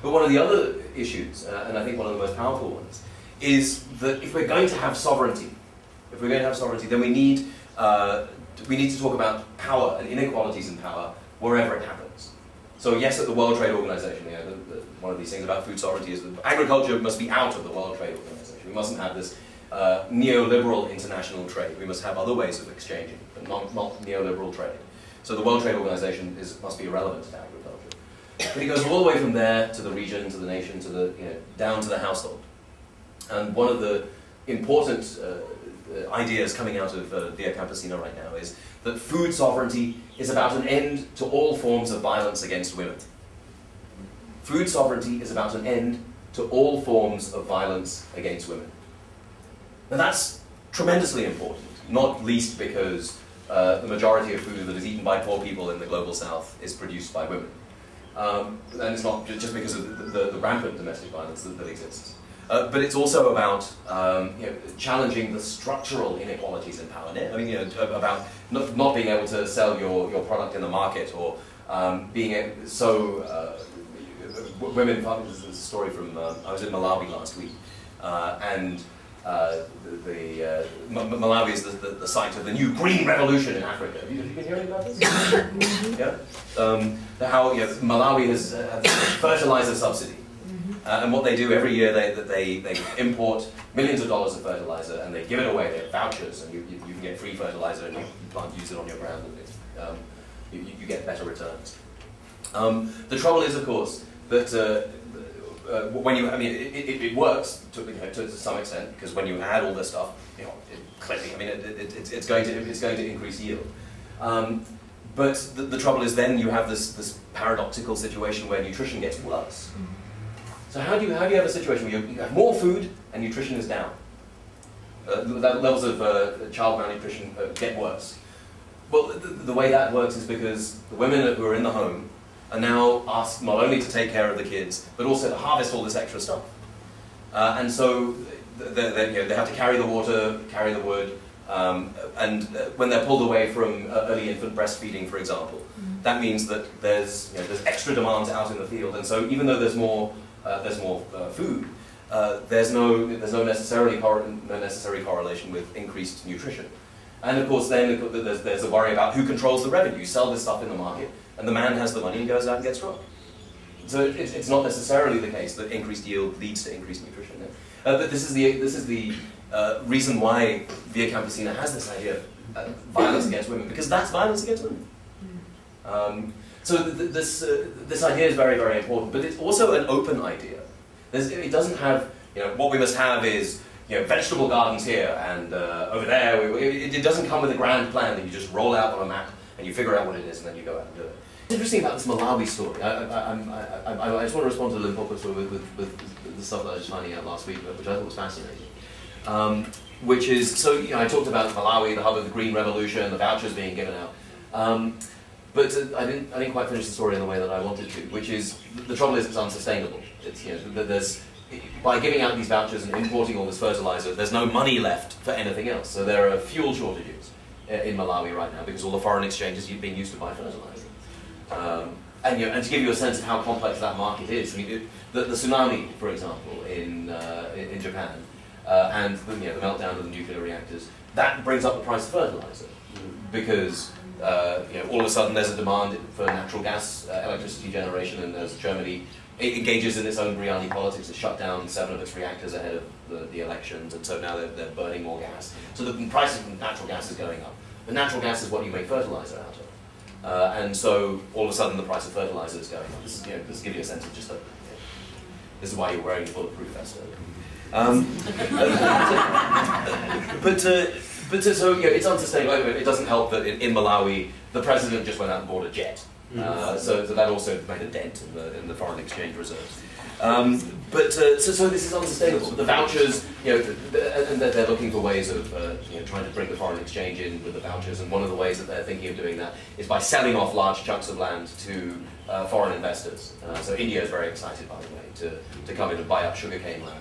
But one of the other issues, and I think one of the most powerful ones, is that if we're going to have sovereignty, then we need to talk about power and inequalities in power wherever it happens. So yes, at the World Trade Organization, one of these things about food sovereignty is that agriculture must be out of the World Trade Organization. We mustn't have this neoliberal international trade. We must have other ways of exchanging, but not neoliberal trade. So the World Trade Organization must be irrelevant to agriculture. But it goes all the way from there to the region, to the nation, to the down to the household. And one of the important ideas coming out of Via Campesina right now is that food sovereignty is about an end to all forms of violence against women. Food sovereignty is about an end to all forms of violence against women. Now that's tremendously important, not least because the majority of food that is eaten by poor people in the global south is produced by women. And it's not just because of the rampant domestic violence that exists. But it's also about challenging the structural inequalities in power. I mean, about not being able to sell your product in the market, or being women. This is a story from I was in Malawi last week, and Malawi is the site of the new green revolution in Africa. Have you been hearing about this? Yeah. How Malawi has a fertilizer subsidy. And what they do every year, they import millions of dollars of fertilizer and they give it away. They have vouchers, and you can get free fertilizer and you can't use it on your ground, and you get better returns. The trouble is, of course, that when it works to some extent, because when you add all this stuff, clearly, it's going to increase yield. But the trouble is, then you have this paradoxical situation where nutrition gets worse. So how do you have a situation where you have more food and nutrition is down? Levels of child malnutrition get worse. Well, the way that works is because the women who are in the home are now asked not only to take care of the kids, but also to harvest all this extra stuff. And so they have to carry the water, carry the wood, and when they're pulled away from early infant breastfeeding, for example, that means that there's extra demands out in the field, and so even though there's more food, there's no necessary correlation with increased nutrition. And of course then there's a worry about who controls the revenue. You sell this stuff in the market and the man has the money and goes out and gets drunk. So it's not necessarily the case that increased yield leads to increased nutrition. But this is the reason why Via Campesina has this idea of violence against women, because that's violence against women. So this idea is very, very important, but it's also an open idea. It doesn't have, what we must have is, vegetable gardens here and over there. It doesn't come with a grand plan that you just roll out on a map and you figure out what it is and then you go out and do it. What's interesting about this Malawi story, I just want to respond to the Limpopo story with the stuff that I was finding out last week, which I thought was fascinating. Which is, so I talked about Malawi, the hub of the Green Revolution, the vouchers being given out. But I didn't quite finish the story in the way that I wanted to, which is, the trouble is it's unsustainable. It's, by giving out these vouchers and importing all this fertilizer, there's no money left for anything else. So there are fuel shortages in Malawi right now because all the foreign exchange is being used to buy fertilizer. And to give you a sense of how complex that market is, I mean, the tsunami, for example, in Japan, and the meltdown of the nuclear reactors, that brings up the price of fertilizer because all of a sudden there's a demand for natural gas electricity generation, and as Germany engages in its own Briani politics, it shut down 7 of its reactors ahead of the elections, and so now they're burning more gas. So the price of natural gas is going up. But natural gas is what you make fertilizer out of. And so all of a sudden the price of fertilizer is going up. This is give you a sense of just this is why you're wearing your bulletproof vest. But so it's unsustainable. It doesn't help that in Malawi the president just went out and bought a jet. So that also made a dent in the foreign exchange reserves. So this is unsustainable. The vouchers, and they're looking for ways of trying to bring the foreign exchange in with the vouchers. And one of the ways that they're thinking of doing that is by selling off large chunks of land to foreign investors. So India is very excited, by the way, to come in and buy up sugarcane land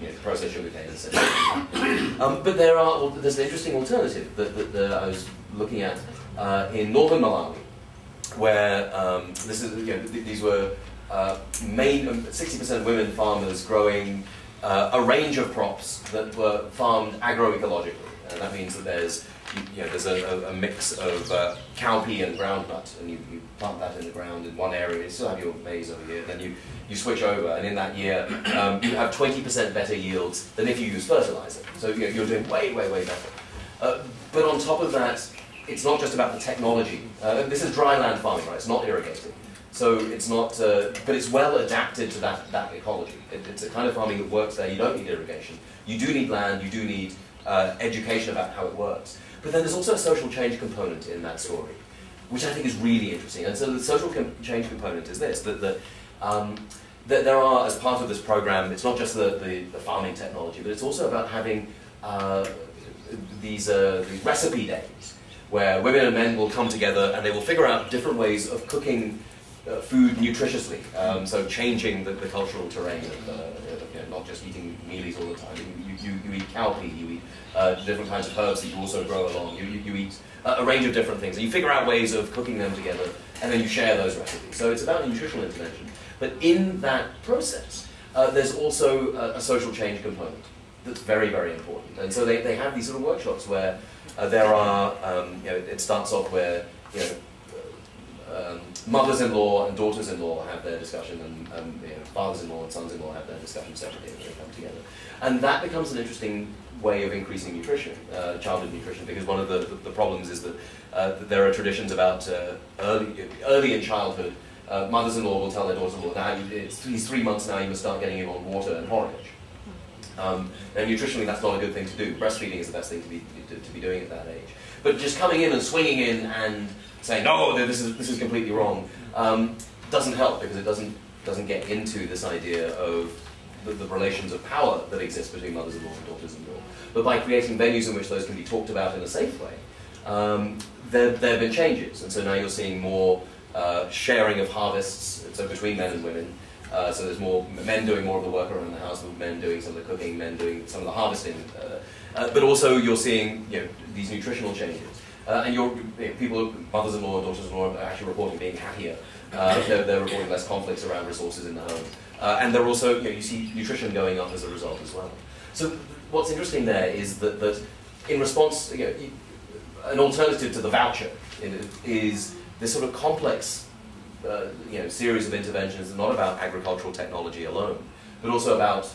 and process sugarcane and sell it. But there's an interesting alternative that I was looking at in northern Malawi, where these were 60% women farmers growing a range of crops that were farmed agroecologically. And that means that there's a mix of cowpea and groundnut, and you plant that in the ground in one area. You still have your maize over here, then you switch over, and in that year you have 20% better yields than if you use fertilizer. So you're doing way, way, way better. But on top of that, it's not just about the technology. This is dry land farming, right? It's not irrigated. So it's not, but it's well adapted to that ecology. It's a kind of farming that works there. You don't need irrigation. You do need land, you do need education about how it works. But then there's also a social change component in that story, which I think is really interesting. And so the social change component is this, that there are, as part of this program, it's not just the farming technology, but it's also about having these recipe days, where women and men will come together and they will figure out different ways of cooking food nutritiously, so changing the cultural terrain of not just eating mealies all the time. You eat cowpea, you eat different kinds of herbs that you also grow along, you eat a range of different things, and you figure out ways of cooking them together, and then you share those recipes. So it's about nutritional intervention. But in that process, there's also a social change component that's very, very important. And so they have these sort of workshops where there are, it starts off where, mothers-in-law and daughters-in-law have their discussion, and fathers-in-law and sons-in-law have their discussion separately, and they come together. And that becomes an interesting way of increasing nutrition, childhood nutrition, because one of the problems is that there are traditions about early in childhood, mothers-in-law will tell their daughters-in-law, now he's 3 months now, you must start getting him on water and porridge. And nutritionally, that's not a good thing to do. Breastfeeding is the best thing to be doing at that age. But just coming in and swinging in and saying, no, this is completely wrong, doesn't help, because it doesn't get into this idea of the relations of power that exist between mothers-in-law and daughters-in-law. But by creating venues in which those can be talked about in a safe way, there have been changes. And so now you're seeing more sharing of harvests, so between men and women. So there's more men doing more of the work around the house, men doing some of the cooking, men doing some of the harvesting. But also you're seeing these nutritional changes. And people, mothers-in-law and daughters-in-law, are actually reporting being happier. They're reporting less conflicts around resources in the home. And they're also, you see nutrition going up as a result as well. So what's interesting there is that in response, an alternative to the voucher is this sort of complex series of interventions, not about agricultural technology alone, but also about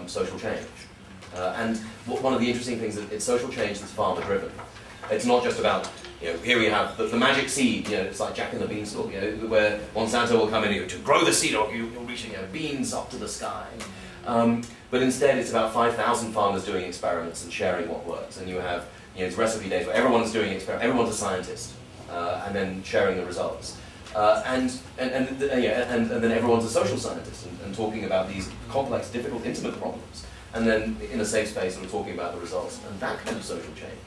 social change. And one of the interesting things is it's social change that's farmer-driven. It's not just about, here we have the magic seed, it's like Jack and the Beanstalk, where Monsanto will come in to grow the seed, you're reaching beans up to the sky. But instead it's about 5,000 farmers doing experiments and sharing what works. And you have it's recipe days where everyone's doing experiments, everyone's a scientist, and then sharing the results. And then everyone's a social scientist and talking about these complex, difficult, intimate problems. And then in a safe space, we're talking about the results and that kind of social change.